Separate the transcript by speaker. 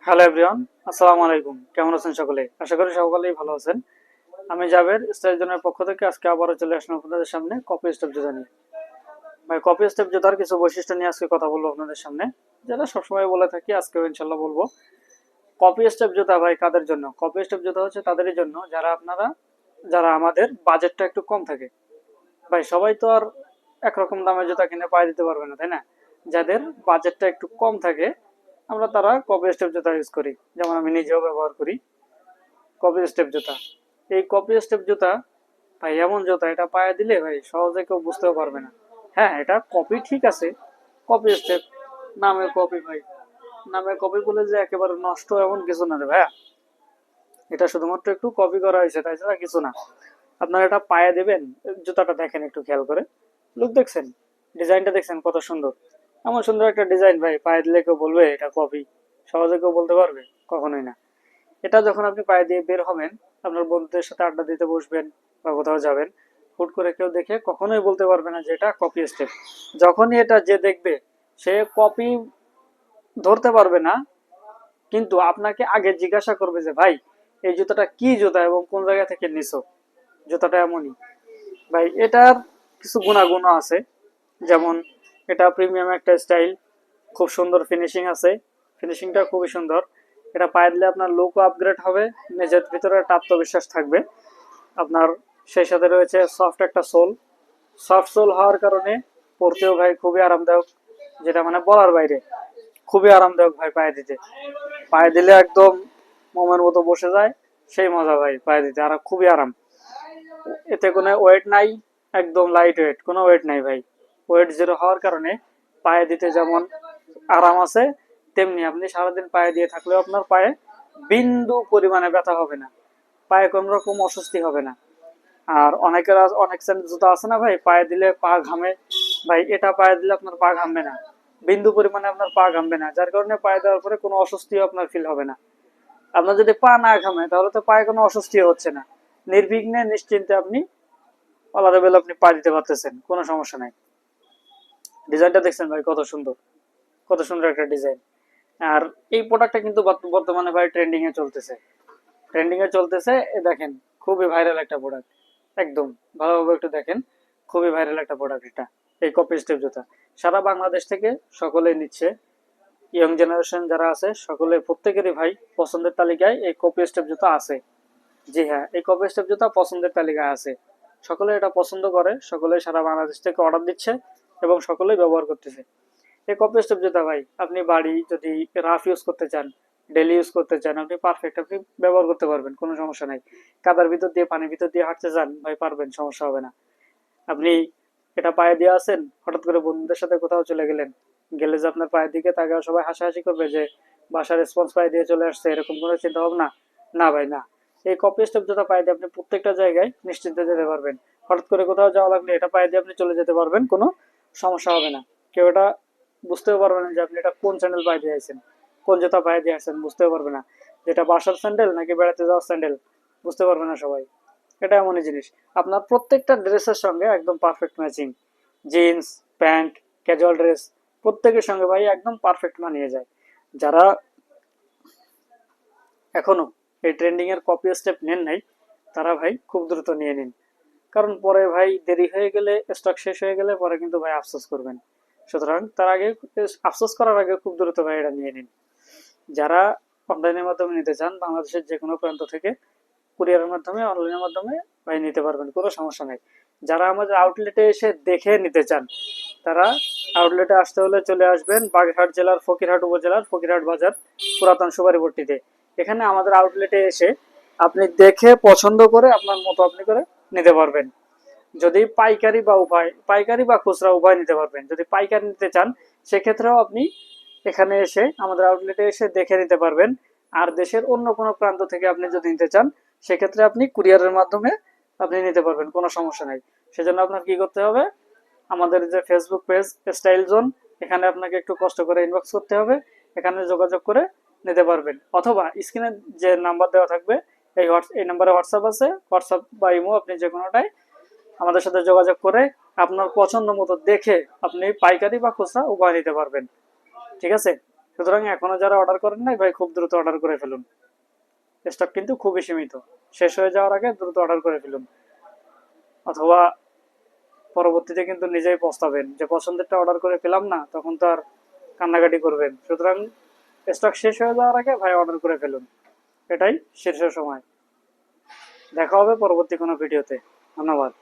Speaker 1: Hello everyone, আসসালামু আলাইকুম। কেমন আছেন সকলে? আশা করি সকলেই ভালো আছেন। আমি জাবের স্টাইল জোনের পক্ষ থেকে আজকে আবারও চলে আসলাম আপনাদের সামনে কপি স্টেপ জুতা নিয়ে। ভাই, কপি স্টেপ জুতার কিছু বৈশিষ্ট্য নিয়ে আজকে কথা বলবো আপনাদের সামনে, যেটা সবসময় বলে থাকি, আজকেও ইনশাল্লাহ বলবো। কপি স্টেপ জুতা ভাই কাদের জন্য? কপি স্টেপ জুতা হচ্ছে তাদেরই জন্য যারা আমাদের বাজেটটা একটু কম থাকে। ভাই, সবাই তো আর একরকম দামের জুতা কিনে পায়ে দিতে পারবে না, তাই না? যাদের বাজেটটা একটু কম থাকে তারা কপি স্টেপ জুতা ইউজ করি। যেমন আমি নিজেও ব্যবহার করি কপি স্টেপ জুতা। এই কপি স্টেপ জুতা ভাই এমন জুতা, এটা পায়ে দিলে ভাই সহজে কেউ বুঝতেও পারবে না। হ্যাঁ, এটা কপি ঠিক আছে, কপি স্টেপ, নামে কপি ভাই। নামে কপি বলে যে একেবারে নষ্ট এমন কিছু না রে ভাইয়া। এটা শুধুমাত্র একটু কপি করা হয়েছে, তাই ছাড়া কিছু না। আপনারা এটা পায়ে দেবেন, জুতাটা দেখেন একটু খেয়াল করে, লুক দেখছেন, ডিজাইনটা দেখছেন কত সুন্দর। এমন সুন্দর একটা ডিজাইন ভাই পায়ে দিলে কেউ বলবে এটা কপি? সহজে কেউ বলতে পারবে? কখনোই না। এটা যখন আপনি পায়ে দিয়ে বের হবেন, আপনার বন্ধুদের সাথে আড্ডা দিতে বসবেন বা কোথাও যাবেন, হুট করে কেউ দেখে কখনোই বলতে পারবে না যে এটা কপি স্টেপ। যখনই এটা যে দেখবে, সে কপি ধরতে পারবে না, কিন্তু আপনাকে আগে জিজ্ঞাসা করবে যে ভাই, এই জুতাটা কি জুতা এবং কোন জায়গা থেকে নিছো? জুতাটা এমনই ভাই। এটার কিছু গুণাগুণ আছে, যেমন এটা প্রিমিয়াম একটা স্টাইল, খুব সুন্দর ফিনিশিং আছে, ফিনিশিংটা খুবই সুন্দর। এটা পায়ে দিলে আপনার লুকও আপগ্রেড হবে, নিজের ভিতরে একটা আত্মবিশ্বাস থাকবে আপনার। সেই সাথে রয়েছে সফট একটা সোল। সফট সোল হওয়ার কারণে পরতেও ভাই খুবই আরামদায়ক, যেটা মানে বলার বাইরে। খুবই আরামদায়ক ভাই পায়ে দিতে। পায়ে দিলে একদম মোমের মতো বসে যায়, সেই মজা ভাই পায়ে দিতে, আর খুবই আরাম। এতে কোনো ওয়েট নাই, একদম লাইট ওয়েট, কোনো ওয়েট নাই ভাই। ওয়েট জিরো হওয়ার কারণে পায়ে দিতে যেমন আরাম আছে, তেমনি আপনি সারাদিন পায়ে দিয়ে থাকলেও আপনার পায়ে বিন্দু পরিমাণে ব্যথা হবে না, পায়ে কোন রকম অস্বস্তি হবে না। আর অনেক জুতা আছে না ভাই, পায়ে দিলে পা ঘামে। ভাই, এটা পায়ে দিলে আপনার পা ঘামবে না, বিন্দু পরিমাণে আপনার পা ঘামবে না, যার কারণে পায়ে দেওয়ার পরে কোনো অস্বস্তিও আপনার ফিল হবে না। আপনার যদি পা না ঘামে তাহলে তো পায়ে কোনো অস্বস্তি হচ্ছে না, নির্বিঘ্নে নিশ্চিন্তে আপনি আল্লাহ আপনি পা দিতে পারতেছেন, কোনো সমস্যা নাই। ডিজাইনটা দেখছেন ভাই কত সুন্দর, কত সুন্দর একটা ডিজাইন। আর এই প্রোডাক্টটা কিন্তু বর্তমানে ভাই ট্রেন্ডিং এ চলতেছে, ট্রেন্ডিং এ চলতেছে। এ দেখেন, খুবই ভাইরাল একটা প্রোডাক্ট, একদম ভালোভাবে একটু দেখেন, খুবই ভাইরাল একটা প্রোডাক্ট এটা। এই কপি স্টেপ জুতা সারা বাংলাদেশ থেকে সকলেই নিচ্ছে। ইয়ং জেনারেশন যারা আছে সকলে, প্রত্যেকেরই ভাই পছন্দের তালিকায় এই কপি স্টেপ জুতা আছে। জি হ্যাঁ, এই কপি স্টেপ জুতা পছন্দের তালিকায় আছে। সকলে এটা পছন্দ করে, সকলে সারা বাংলাদেশ থেকে অর্ডার দিচ্ছে এবং সকলেই ব্যবহার করতেছে এই কপি স্টেপ জুতা। ভাই, আপনি বাড়ি যদি রাফ ইউজ করতে চান, ডেলি ইউজ করতে চান, আপনি পারফেক্ট, আপনি ব্যবহার করতে পারবেন, কোনো সমস্যা নাই। কাদার ভিতর দিয়ে, পানির ভিতর দিয়ে হাঁটতে চান ভাই, পারবেন, সমস্যা হবে না। আপনি এটা পায়ে দিয়ে আছেন, হঠাৎ করে বন্ধুদের সাথে কোথাও চলে গেলেন, গেলে যে আপনার পায়ের দিকে তাকে সবাই হাসাহাসি করবে যে বাসার রেসপন্স পায়ে দিয়ে চলে আসছে, এরকম কোনো চিন্তা ভাবনা না ভাই, না। এই কপি স্টেপ জুতা পায়ে দিয়ে আপনি প্রত্যেকটা জায়গায় নিশ্চিন্তে যেতে পারবেন। হঠাৎ করে কোথাও যাওয়া লাগলে এটা পায়ে দিয়ে আপনি চলে যেতে পারবেন, কোনো সমস্যা হবে না। কেউ এটা বুঝতেও পারবে না যে আপনি এটা কোন স্যান্ডেল পায়ে দিয়ে আসছেন, কোন জুতা পায়ে দিয়ে আসছেন, বুঝতেও পারবে না যেটা বাসার স্যান্ডেল নাকি বেড়াতে যাওয়ার স্যান্ডেল, বুঝতে পারবে না সবাই। এটা এমনই জিনিস, আপনার প্রত্যেকটা ড্রেসের সঙ্গে একদম perfect matching. Jeans, pant, casual dress, প্রত্যেকের সঙ্গে ভাই একদম পারফেক্ট মানিয়ে যায়। যারা এখনো এই ট্রেন্ডিং এর কপি স্টেপ নেন নাই, তারা ভাই খুব দ্রুত নিয়ে নিন। কারণ পরে ভাই দেরি হয়ে গেলে, স্টক শেষ হয়ে গেলে পরে কিন্তু ভাই আফসোস করবেন। সুতরাং তার আগে, আফসোস করার আগে খুব দ্রুত ভাই এটা নিয়ে নিন। যারা অনলাইনের মাধ্যমে নিতে চান, বাংলাদেশের যে কোনো প্রান্ত থেকে কুরিয়ারের মাধ্যমে, অনলাইনের মাধ্যমে ভাই নিতে পারবেন, কোনো সমস্যা নেই। যারা আমাদের আউটলেটে এসে দেখে নিতে চান, তারা আউটলেটে আসতে হলে চলে আসবেন বাগেরহাট জেলার ফকিরহাট উপজেলার ফকিরহাট বাজার, পুরাতন সুপারিপট্টিতে। এখানে আমাদের আউটলেটে এসে আপনি দেখে পছন্দ করে আপনার মতো আপনি করে নিতে পারবেন। যদি পাইকারি বা খুচরা উভয় নিতে পারবেন। যদি পাইকারি নিতে চান, সেক্ষেত্রেও আপনি এখানে এসে, আমাদের আউটলেটে এসে দেখে নিতে পারবেন। আর দেশের অন্য কোনো প্রান্ত থেকে আপনি যদি নিতে চান, সেক্ষেত্রে আপনি কুরিয়ারের মাধ্যমে আপনি নিতে পারবেন, কোনো সমস্যা নাই। সেজন্য আপনার কি করতে হবে, আমাদের যে ফেসবুক পেজ স্টাইল জোন, এখানে আপনাকে একটু কষ্ট করে ইনবক্স করতে হবে, এখানে যোগাযোগ করে নিতে পারবেন। অথবা স্ক্রিনে যে নাম্বার দেওয়া থাকবে, এই নাম্বারে হোয়াটসঅ্যাপ আছে, হোয়াটসঅ্যাপ বা ইমো, আপনি যে কোনোটাই আমাদের সাথে যোগাযোগ করে আপনার পছন্দ মতো দেখে আপনি পাইকারি বা খুচরা উভয় নিতে পারবেন। ঠিক আছে? সুতরাং এখনো যারা অর্ডার করেন নাই ভাই খুব দ্রুত অর্ডার করে ফেলুন। স্টক কিন্তু খুবই সীমিত, শেষ হয়ে যাওয়ার আগে দ্রুত অর্ডার করে ফেলুন, অথবা পরবর্তীতে কিন্তু নিজেই পস্তাবেন যে পছন্দেরটা অর্ডার করে পেলাম না, তখন তো আর কান্নাকাটি করবেন। সুতরাং স্টক শেষ হয়ে যাওয়ার আগে ভাই অর্ডার করে ফেলুন, এটাই শীর্ষ সময়। দেখা হবে পরবর্তী কোনো ভিডিওতে। ধন্যবাদ।